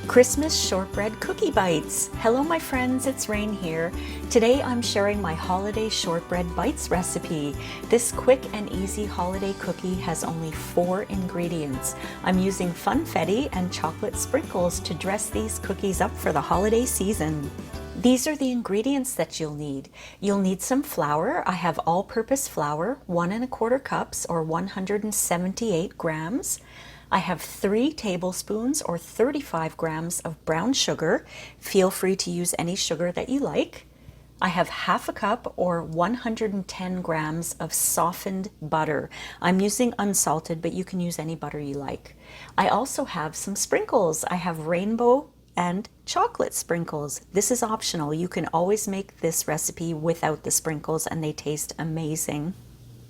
Christmas Shortbread Cookie Bites. Hello my friends, it's Rain here. Today I'm sharing my Holiday Shortbread Bites recipe. This quick and easy holiday cookie has only 4 ingredients. I'm using Funfetti and chocolate sprinkles to dress these cookies up for the holiday season. These are the ingredients that you'll need. You'll need some flour. I have all-purpose flour, 1 1/4 cups or 178 grams. I have 3 tablespoons or 35 grams of brown sugar. Feel free to use any sugar that you like. I have 1/2 cup or 110 grams of softened butter. I'm using unsalted, but you can use any butter you like. I also have some sprinkles. I have rainbow and chocolate sprinkles. This is optional. You can always make this recipe without the sprinkles and they taste amazing.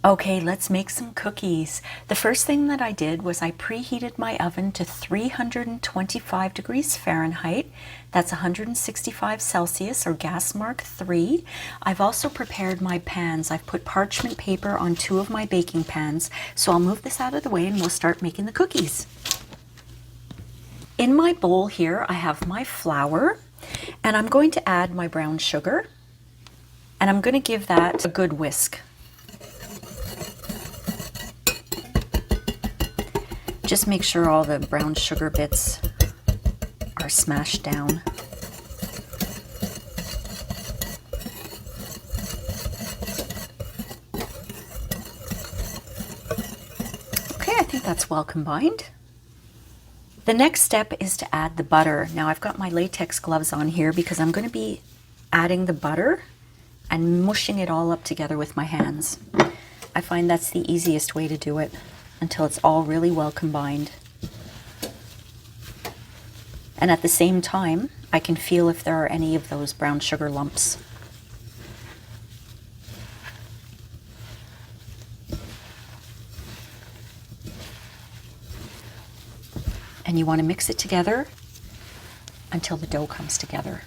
Okay, let's make some cookies. The first thing that I did was I preheated my oven to 325 degrees Fahrenheit. That's 165 Celsius or gas mark 3. I've also prepared my pans. I've put parchment paper on 2 of my baking pans. So I'll move this out of the way and we'll start making the cookies. In my bowl here, I have my flour and I'm going to add my brown sugar and I'm going to give that a good whisk. Just make sure all the brown sugar bits are smashed down. Okay, I think that's well combined. The next step is to add the butter. Now I've got my latex gloves on here because I'm going to be adding the butter and mushing it all up together with my hands. I find that's the easiest way to do it, until it's all really well combined. And at the same time, I can feel if there are any of those brown sugar lumps. And you want to mix it together until the dough comes together.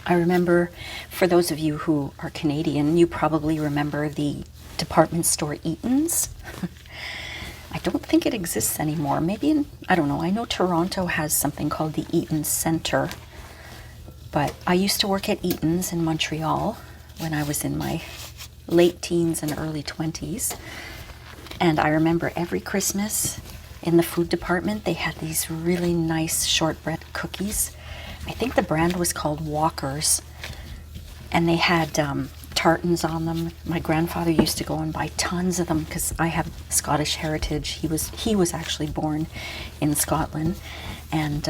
I remember, for those of you who are Canadian, you probably remember the department store Eaton's. I don't think it exists anymore. Maybe in, I don't know, I know Toronto has something called the Eaton's Centre. But I used to work at Eaton's in Montreal when I was in my late teens and early 20s. And I remember every Christmas in the food department, they had these really nice shortbread cookies. I think the brand was called Walker's, and they had tartans on them. My grandfather used to go and buy tons of them because I have Scottish heritage. He was actually born in Scotland, and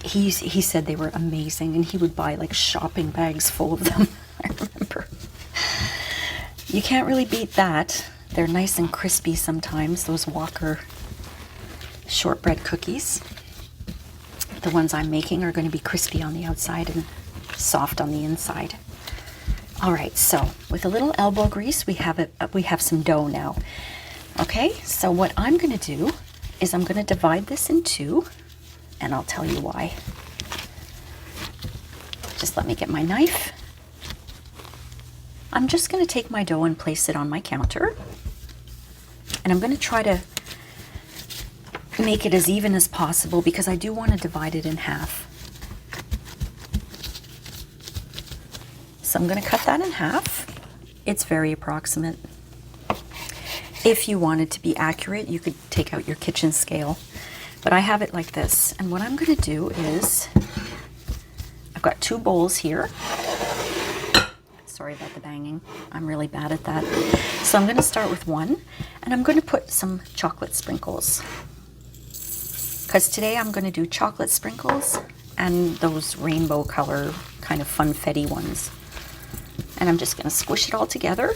he said they were amazing, and he would buy like shopping bags full of them. I remember. You can't really beat that. They're nice and crispy sometimes, those Walker shortbread cookies. The ones I'm making are going to be crispy on the outside and soft on the inside. All right, so with a little elbow grease, we have some dough now. Okay, so what I'm going to do is I'm going to divide this in 2, and I'll tell you why. Just let me get my knife. I'm just going to take my dough and place it on my counter, and I'm going to try to make it as even as possible because I do want to divide it in half. So I'm going to cut that in half. It's very approximate. If you wanted to be accurate, you could take out your kitchen scale, but I have it like this. And what I'm going to do is, I've got 2 bowls here. Sorry about the banging. I'm really bad at that. So I'm going to start with one, and I'm going to put some chocolate sprinkles. Because today I'm going to do chocolate sprinkles and those rainbow color kind of funfetti ones. And I'm just going to squish it all together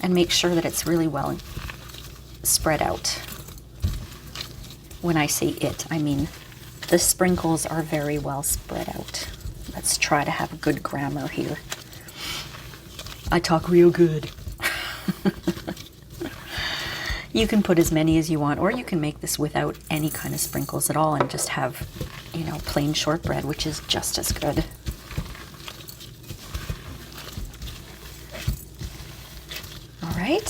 and make sure that it's really well spread out. When I say it, I mean the sprinkles are very well spread out. Let's try to have good grammar here. I talk real good. You can put as many as you want, or you can make this without any kind of sprinkles at all and just have, you know, plain shortbread, which is just as good. All right,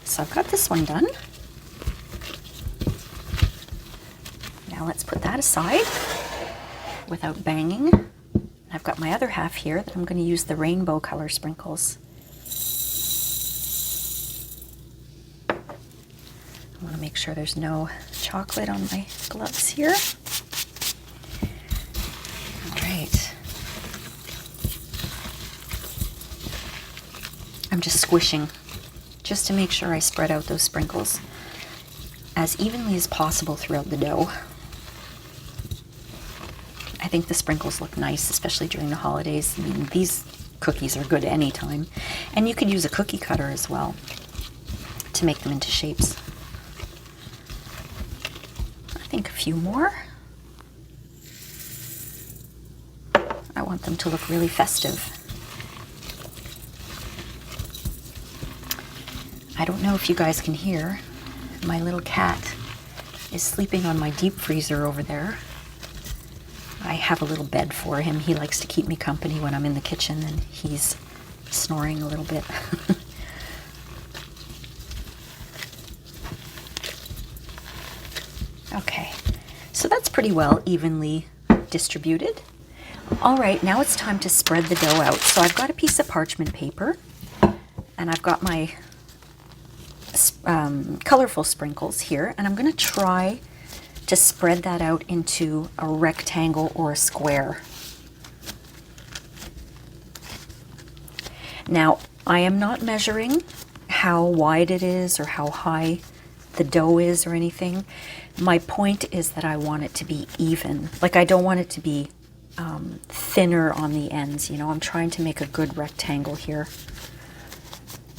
so I've got this one done. Now let's put that aside without banging. I've got my other half here that I'm going to use the rainbow color sprinkles. I want to make sure there's no chocolate on my gloves here. All right. I'm just squishing just to make sure I spread out those sprinkles as evenly as possible throughout the dough. I think the sprinkles look nice, especially during the holidays. I mean, these cookies are good anytime. And you could use a cookie cutter as well to make them into shapes. I think a few more. I want them to look really festive. I don't know if you guys can hear, my little cat is sleeping on my deep freezer over there. I have a little bed for him. He likes to keep me company when I'm in the kitchen, and he's snoring a little bit. Okay, so that's pretty well evenly distributed. All right, now it's time to spread the dough out. So I've got a piece of parchment paper, and I've got my colorful sprinkles here, and I'm going to try to spread that out into a rectangle or a square. Now, I am not measuring how wide it is or how high the dough is or anything. My point is that I want it to be even. Like, I don't want it to be thinner on the ends. You know, I'm trying to make a good rectangle here.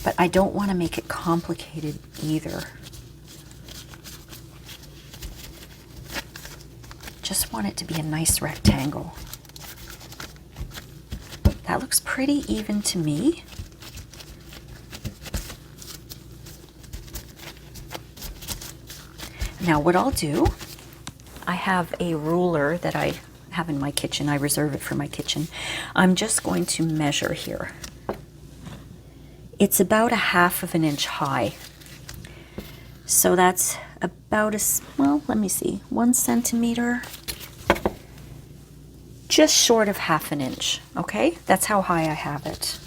But I don't want to make it complicated either. Just want it to be a nice rectangle. That looks pretty even to me. Now what I'll do, I have a ruler that I have in my kitchen. I reserve it for my kitchen. I'm just going to measure here. It's about 1/2 inch high. So that's about well, let me see, 1 centimeter, just short of 1/2 inch, okay? That's how high I have it.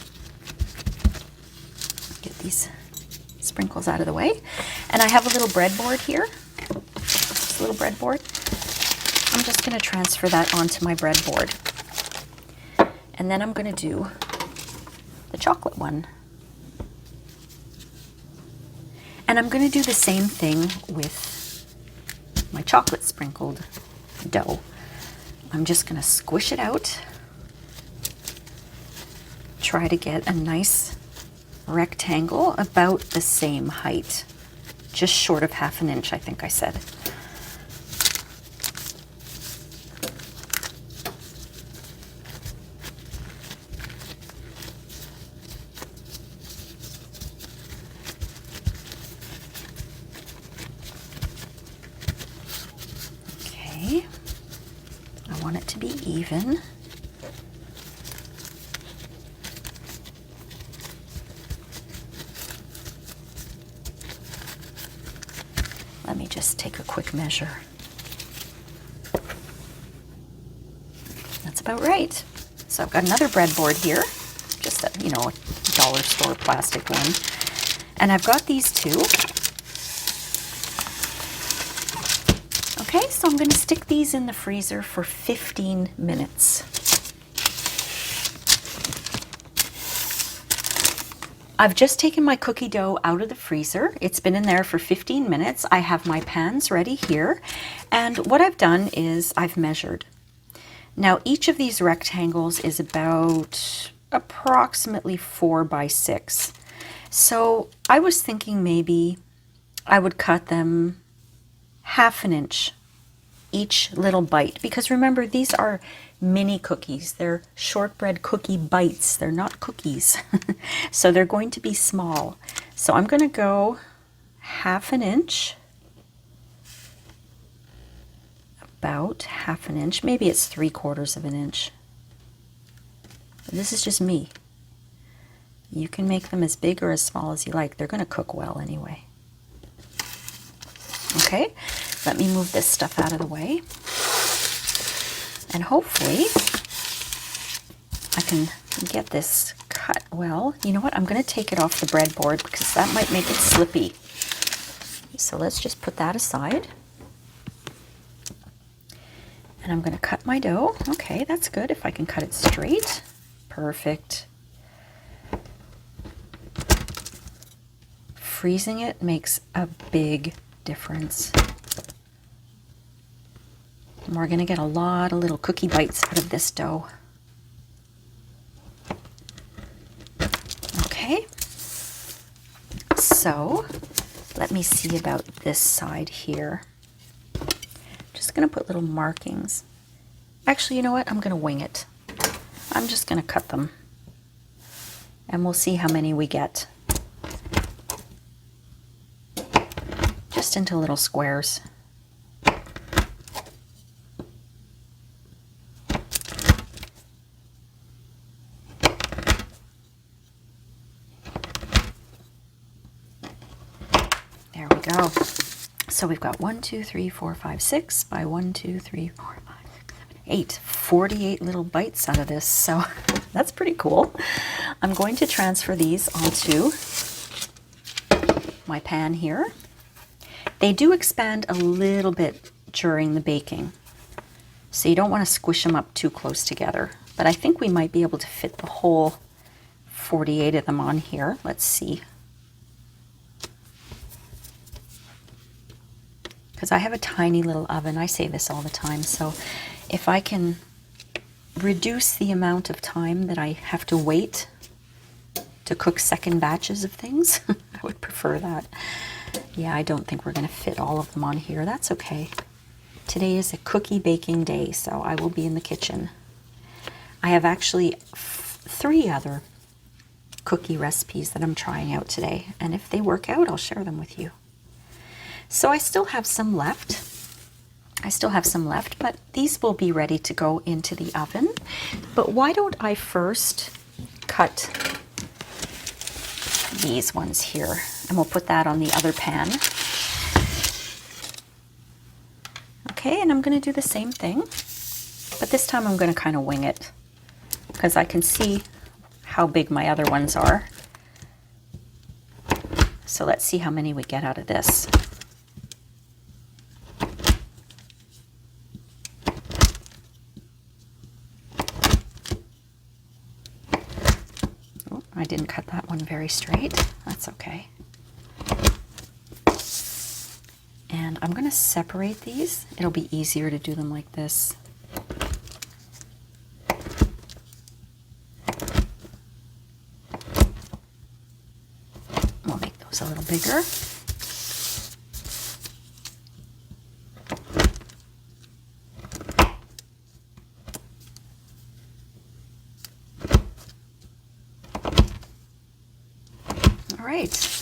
Get these sprinkles out of the way. And I have a little breadboard here, this little breadboard. I'm just gonna transfer that onto my breadboard. And then I'm gonna do the chocolate one. And I'm going to do the same thing with my chocolate sprinkled dough. I'm just going to squish it out. Try to get a nice rectangle about the same height. Just short of 1/2 inch, I think I said. I want it to be even. Let me just take a quick measure. That's about right. So I've got another breadboard here, just a, you know, a dollar store plastic one. And I've got these two. Okay, so I'm going to stick these in the freezer for 15 minutes. I've just taken my cookie dough out of the freezer. It's been in there for 15 minutes. I have my pans ready here. And what I've done is I've measured. Now each of these rectangles is about approximately 4 by 6. So I was thinking maybe I would cut them 1/2 inch each little bite, because remember, these are mini cookies. They're shortbread cookie bites. They're not cookies. So they're going to be small. So I'm going to go half an inch, about half an inch, maybe it's 3/4 of an inch. This is just me. You can make them as big or as small as you like. They're going to cook well anyway. Okay, let me move this stuff out of the way. And hopefully I can get this cut well. You know what? I'm going to take it off the breadboard because that might make it slippy. So let's just put that aside. And I'm going to cut my dough. Okay, that's good if I can cut it straight. Perfect. Freezing it makes a big difference. And we're going to get a lot of little cookie bites out of this dough. Okay. So, let me see about this side here. Just going to put little markings. Actually, you know what? I'm going to wing it. I'm just going to cut them. And we'll see how many we get. Just into little squares. There we go. So we've got 1, 2, 3, 4, 5, 6 by 1, 2, 3, 4, 5, 6, 7, 8. 48 little bites out of this. So that's pretty cool. I'm going to transfer these onto my pan here. They do expand a little bit during the baking, so you don't want to squish them up too close together. But I think we might be able to fit the whole 48 of them on here. Let's see. Because I have a tiny little oven. I say this all the time. So if I can reduce the amount of time that I have to wait to cook second batches of things, I would prefer that. Yeah, I don't think we're going to fit all of them on here. That's okay. Today is a cookie baking day, so I will be in the kitchen. I have actually 3 other cookie recipes that I'm trying out today, and if they work out, I'll share them with you. So I still have some left. But these will be ready to go into the oven. But why don't I first cut these ones here, and we'll put that on the other pan. Okay, and I'm going to do the same thing, but this time I'm going to kind of wing it because I can see how big my other ones are. So let's see how many we get out of this. I didn't cut that one very straight. That's okay. And I'm going to separate these. It'll be easier to do them like this. We'll make those a little bigger.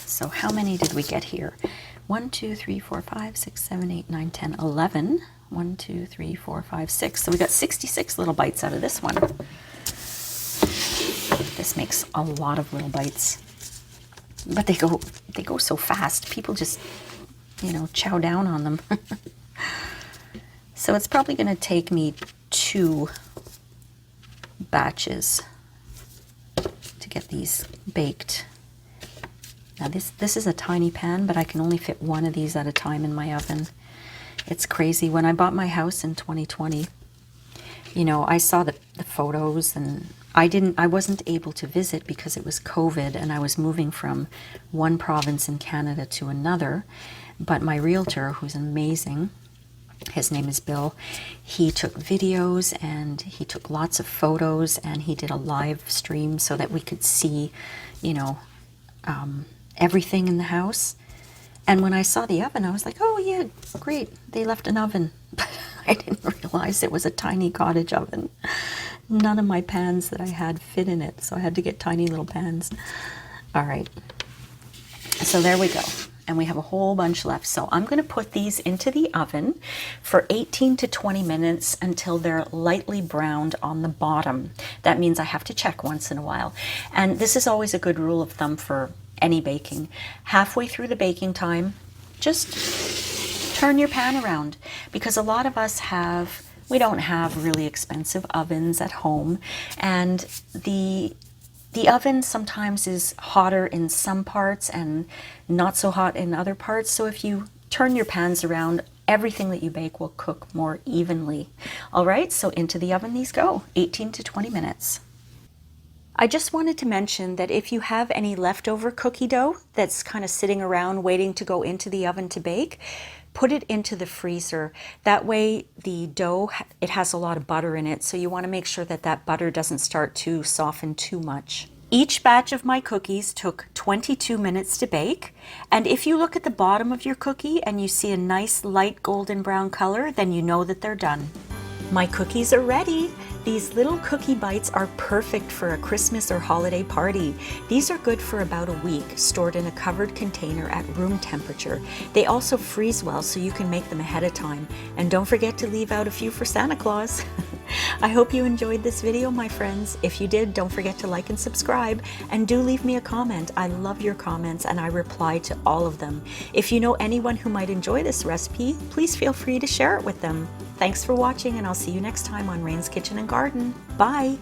So how many did we get here? 1, 2, 3, 4, 5, 6, 7, 8, 9, 10, 11. 1, 2, 3, 4, 5, 6. So we got 66 little bites out of this one. This makes a lot of little bites. But they go so fast. People just, chow down on them. So it's probably going to take me 2 batches to get these baked. Now this is a tiny pan, but I can only fit 1 of these at a time in my oven. It's crazy. When I bought my house in 2020, I saw the photos, and I wasn't able to visit because it was COVID and I was moving from one province in Canada to another. But my realtor, who's amazing, his name is Bill, he took videos and he took lots of photos and he did a live stream so that we could see, everything in the house. And when I saw the oven, I was like, oh yeah, great, they left an oven. But I didn't realize it was a tiny cottage oven. None of my pans that I had fit in it, so I had to get tiny little pans. All right, so there we go. and we have a whole bunch left. So I'm going to put these into the oven for 18 to 20 minutes until they're lightly browned on the bottom. That means I have to check once in a while. And this is always a good rule of thumb for any baking. Halfway through the baking time, just turn your pan around, because a lot of us we don't have really expensive ovens at home, and the oven sometimes is hotter in some parts and not so hot in other parts. So if you turn your pans around, everything that you bake will cook more evenly. All right, so into the oven these go, 18 to 20 minutes. I just wanted to mention that if you have any leftover cookie dough that's kind of sitting around waiting to go into the oven to bake, put it into the freezer. That way the dough, it has a lot of butter in it, so you want to make sure that that butter doesn't start to soften too much. Each batch of my cookies took 22 minutes to bake, and if you look at the bottom of your cookie and you see a nice light golden brown color, then you know that they're done. My cookies are ready. These little cookie bites are perfect for a Christmas or holiday party. These are good for about a week, stored in a covered container at room temperature. They also freeze well, so you can make them ahead of time. And don't forget to leave out a few for Santa Claus. I hope you enjoyed this video, my friends. If you did, don't forget to like and subscribe, and do leave me a comment. I love your comments and I reply to all of them. If you know anyone who might enjoy this recipe, please feel free to share it with them. Thanks for watching, and I'll see you next time on Rain's Kitchen and Garden. Bye!